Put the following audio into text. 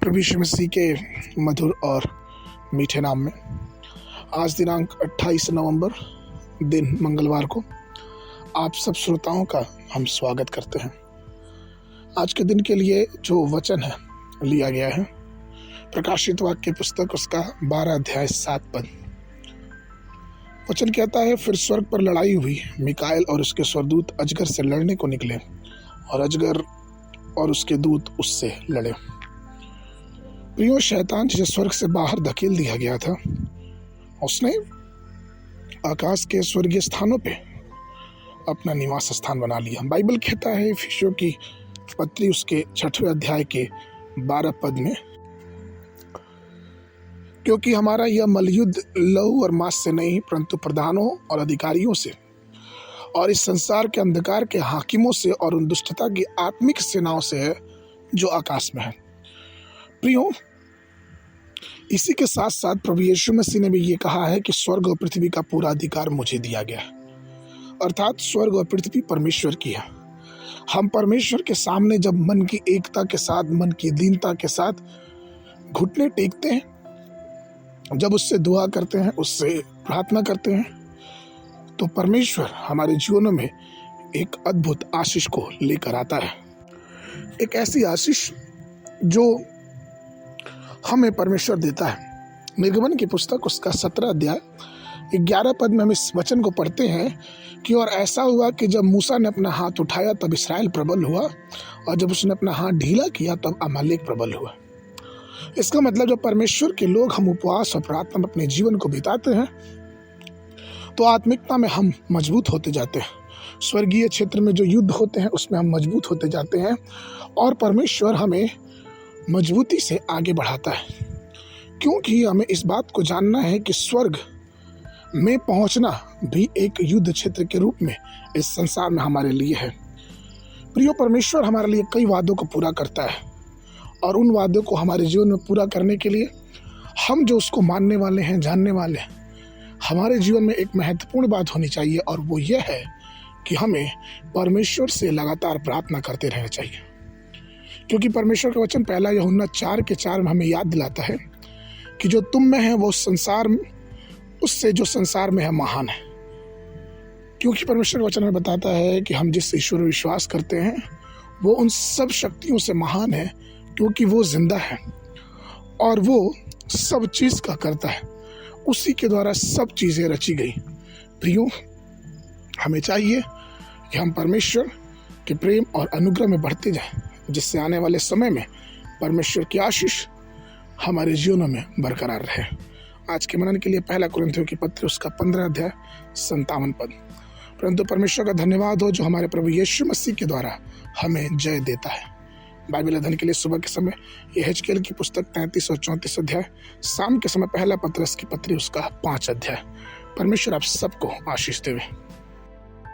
प्रभु यीशु मसीह के मधुर और मीठे नाम में आज दिनांक 28 नवंबर दिन मंगलवार को आप सब श्रोताओं का हम स्वागत करते हैं। आज के दिन के लिए जो वचन है लिया गया है प्रकाशित वाक्य पुस्तक उसका 12 अध्याय 7 पद। वचन कहता है, फिर स्वर्ग पर लड़ाई हुई, मिकाएल और उसके स्वर्गदूत अजगर से लड़ने को निकले और अजगर और उसके दूत उससे लड़े। प्रियो, शैतान जिसे स्वर्ग से बाहर धकेल दिया गया था, उसने आकाश के स्वर्गीय स्थानों पे अपना निवास स्थान बना लिया। बाइबल कहता है इफिसियों की पत्री उसके 6वें अध्याय के 12 पद में, क्योंकि हमारा यह मलयुद्ध लहू और मांस से नहीं परंतु प्रधानों और अधिकारियों से और इस संसार के अंधकार के हाकिमों से और उन दुष्टता की आत्मिक सेनाओं से है जो आकाश में है। प्रियो, इसी के साथ साथ प्रभु यीशु मसीह ने भी ये कहा है कि स्वर्ग और पृथ्वी का पूरा अधिकार मुझे दिया गया है, अर्थात स्वर्ग और पृथ्वी परमेश्वर की है। हम परमेश्वर के सामने जब मन की एकता के साथ, मन की दीनता के साथ घुटने टेकते हैं, जब उससे दुआ करते हैं, उससे प्रार्थना करते हैं, तो परमेश्वर हमारे जीवनों में एक अद्भुत आशीष को लेकर आता है। एक ऐसी आशीष जो हमें परमेश्वर देता है। निर्गमन की पुस्तक उसका 17 अध्याय 11 पद में हम इस वचन को पढ़ते हैं कि और ऐसा हुआ कि जब मूसा ने अपना हाथ उठाया तब इस्राएल प्रबल हुआ और जब उसने अपना हाथ ढीला किया तब अमालेक प्रबल हुआ। इसका मतलब जब परमेश्वर के लोग हम उपवास और प्रार्थना में अपने जीवन को बिताते हैं तो आत्मिकता में हम मजबूत होते जाते हैं। स्वर्गीय क्षेत्र में जो युद्ध होते हैं उसमें हम मजबूत होते जाते हैं और परमेश्वर हमें मजबूती से आगे बढ़ाता है, क्योंकि हमें इस बात को जानना है कि स्वर्ग में पहुंचना भी एक युद्ध क्षेत्र के रूप में इस संसार में हमारे लिए है। प्रियो, परमेश्वर हमारे लिए कई वादों को पूरा करता है और उन वादों को हमारे जीवन में पूरा करने के लिए हम जो उसको मानने वाले हैं, जानने वाले हैं, हमारे जीवन में एक महत्वपूर्ण बात होनी चाहिए और वो ये है कि हमें परमेश्वर से लगातार प्रार्थना करते रहना चाहिए। क्योंकि परमेश्वर का वचन 1 यूहन्ना 4:4 में हमें याद दिलाता है कि जो तुम में है वो संसार में उससे जो संसार में है महान है। क्योंकि परमेश्वर का वचन में बताता है कि हम जिस ईश्वर में विश्वास करते हैं वो उन सब शक्तियों से महान है, क्योंकि वो जिंदा है और वो सब चीज का करता है, उसी के द्वारा सब चीजें रची गई। प्रियो, हमें चाहिए कि हम परमेश्वर के प्रेम और अनुग्रह में बढ़ते जाएं, जिससे आने वाले समय में परमेश्वर की आशीष हमारे जीवनों में बरकरार रहे। आज के मनन के लिए 1 कुरिन्थियों की पत्री उसका 15 अध्याय 57 पद। परंतु परमेश्वर का धन्यवाद हो जो हमारे प्रभु यीशु मसीह के द्वारा हमें जय देता है। बाइबल अध्ययन के लिए सुबह के समय यहेजकेल की पुस्तक 33 और 34 अध्याय, शाम के समय 1 पतरस की पत्री उसका 5 अध्याय। परमेश्वर आप सबको आशीष देवे।